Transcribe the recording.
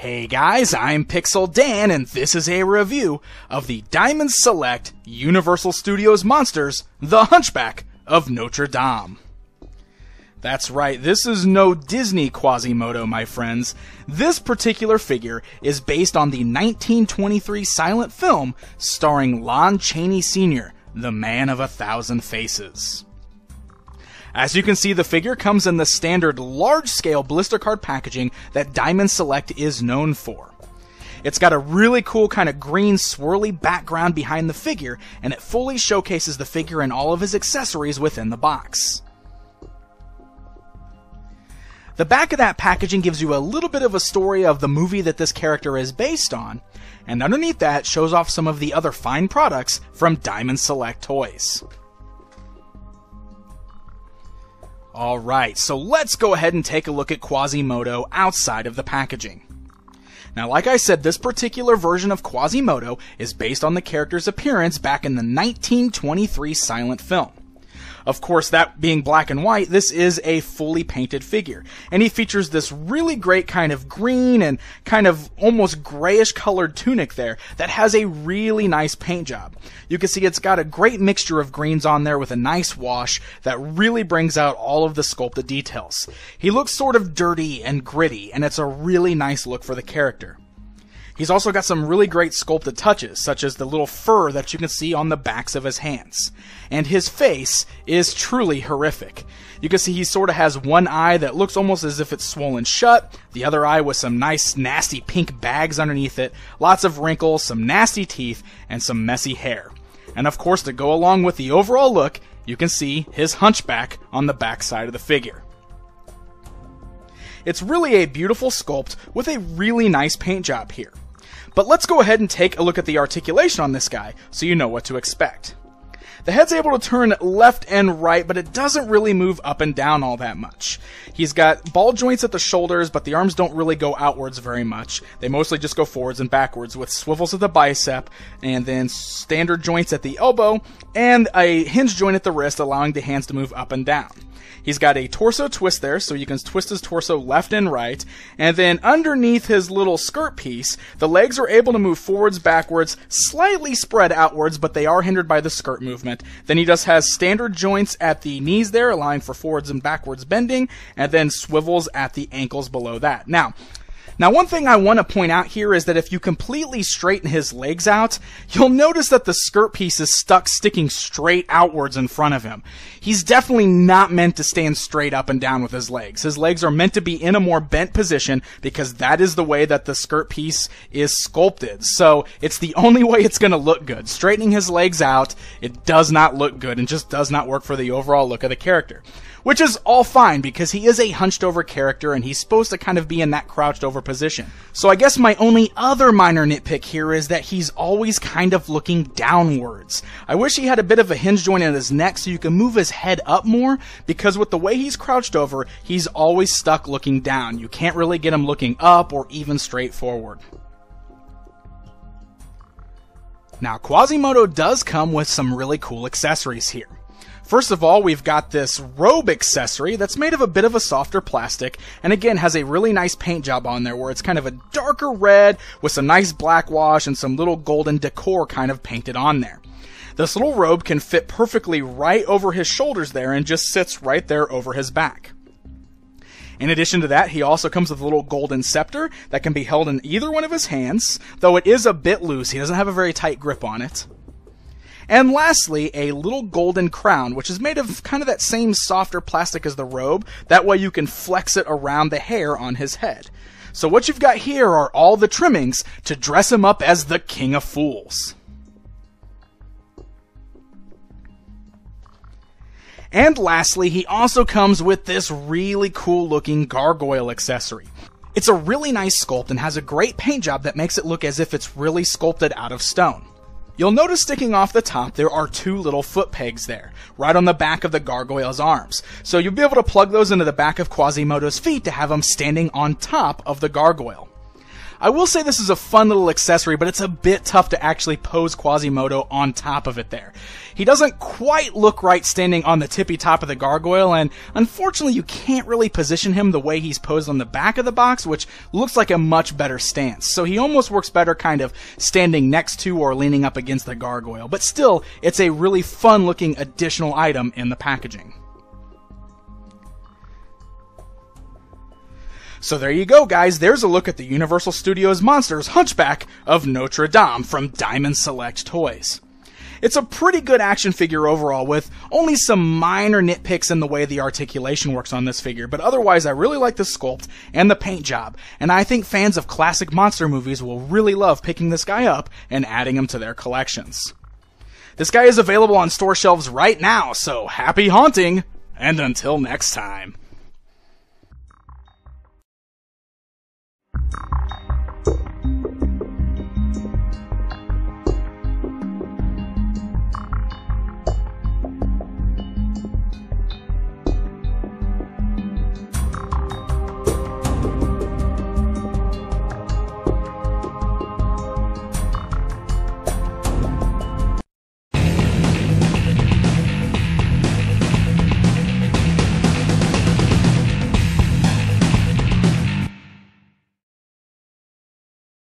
Hey guys, I'm Pixel Dan, and this is a review of the Diamond Select Universal Studios Monsters, The Hunchback of Notre Dame. That's right, this is no Disney Quzimodo, my friends. This particular figure is based on the 1923 silent film starring Lon Chaney Sr., the Man of 1,000 Faces. As you can see, the figure comes in the standard large-scale blister card packaging that Diamond Select is known for. It's got a really cool kind of green swirly background behind the figure, and it fully showcases the figure and all of his accessories within the box. The back of that packaging gives you a little bit of a story of the movie that this character is based on, and underneath that shows off some of the other fine products from Diamond Select Toys. Alright, so let's go ahead and take a look at Quzimodo outside of the packaging. Now, like I said, this particular version of Quzimodo is based on the character's appearance back in the 1923 silent film. Of course, that being black and white, this is a fully painted figure. And he features this really great kind of green and kind of almost grayish colored tunic there that has a really nice paint job. You can see it's got a great mixture of greens on there with a nice wash that really brings out all of the sculpted details. He looks sort of dirty and gritty, and it's a really nice look for the character. He's also got some really great sculpted touches, such as the little fur that you can see on the backs of his hands. And his face is truly horrific. You can see he sort of has one eye that looks almost as if it's swollen shut, the other eye with some nice nasty pink bags underneath it, lots of wrinkles, some nasty teeth, and some messy hair. And of course, to go along with the overall look, you can see his hunchback on the back side of the figure. It's really a beautiful sculpt with a really nice paint job here. But let's go ahead and take a look at the articulation on this guy so you know what to expect. The head's able to turn left and right, but it doesn't really move up and down all that much. He's got ball joints at the shoulders, but the arms don't really go outwards very much. They mostly just go forwards and backwards, with swivels at the bicep, and then standard joints at the elbow, and a hinge joint at the wrist, allowing the hands to move up and down. He's got a torso twist there, so you can twist his torso left and right. And then underneath his little skirt piece, the legs are able to move forwards, backwards, slightly spread outwards, but they are hindered by the skirt movement. Then he just has standard joints at the knees there, allowing for forwards and backwards bending, and then swivels at the ankles below that. Now, one thing I want to point out here is that if you completely straighten his legs out, you'll notice that the skirt piece is sticking straight outwards in front of him. He's definitely not meant to stand straight up and down with his legs. His legs are meant to be in a more bent position because that is the way that the skirt piece is sculpted. So it's the only way it's going to look good. Straightening his legs out, it does not look good and just does not work for the overall look of the character. Which is all fine, because he is a hunched over character and he's supposed to kind of be in that crouched over position. So I guess my only other minor nitpick here is that he's always kind of looking downwards. I wish he had a bit of a hinge joint in his neck so you can move his head up more, because with the way he's crouched over, he's always stuck looking down. You can't really get him looking up or even straight forward. Now, Quzimodo does come with some really cool accessories here. First of all, we've got this robe accessory that's made of a bit of a softer plastic, and again has a really nice paint job on there where it's kind of a darker red with some nice black wash and some little golden decor kind of painted on there. This little robe can fit perfectly right over his shoulders there and just sits right there over his back. In addition to that, he also comes with a little golden scepter that can be held in either one of his hands, though it is a bit loose. He doesn't have a very tight grip on it. And lastly, a little golden crown, which is made of kind of that same softer plastic as the robe. That way you can flex it around the hair on his head. So what you've got here are all the trimmings to dress him up as the King of Fools. And lastly, he also comes with this really cool looking gargoyle accessory. It's a really nice sculpt and has a great paint job that makes it look as if it's really sculpted out of stone. You'll notice sticking off the top there are two little foot pegs there, right on the back of the gargoyle's arms. So you'll be able to plug those into the back of Quzimodo's feet to have him standing on top of the gargoyle. I will say this is a fun little accessory, but it's a bit tough to actually pose Quzimodo on top of it there. He doesn't quite look right standing on the tippy top of the gargoyle, and unfortunately you can't really position him the way he's posed on the back of the box, which looks like a much better stance. So he almost works better kind of standing next to or leaning up against the gargoyle, but still, it's a really fun looking additional item in the packaging. So there you go, guys. There's a look at the Universal Studios Monsters Hunchback of Notre Dame from Diamond Select Toys. It's a pretty good action figure overall, with only some minor nitpicks in the way the articulation works on this figure, but otherwise I really like the sculpt and the paint job, and I think fans of classic monster movies will really love picking this guy up and adding him to their collections. This guy is available on store shelves right now, so happy haunting, and until next time.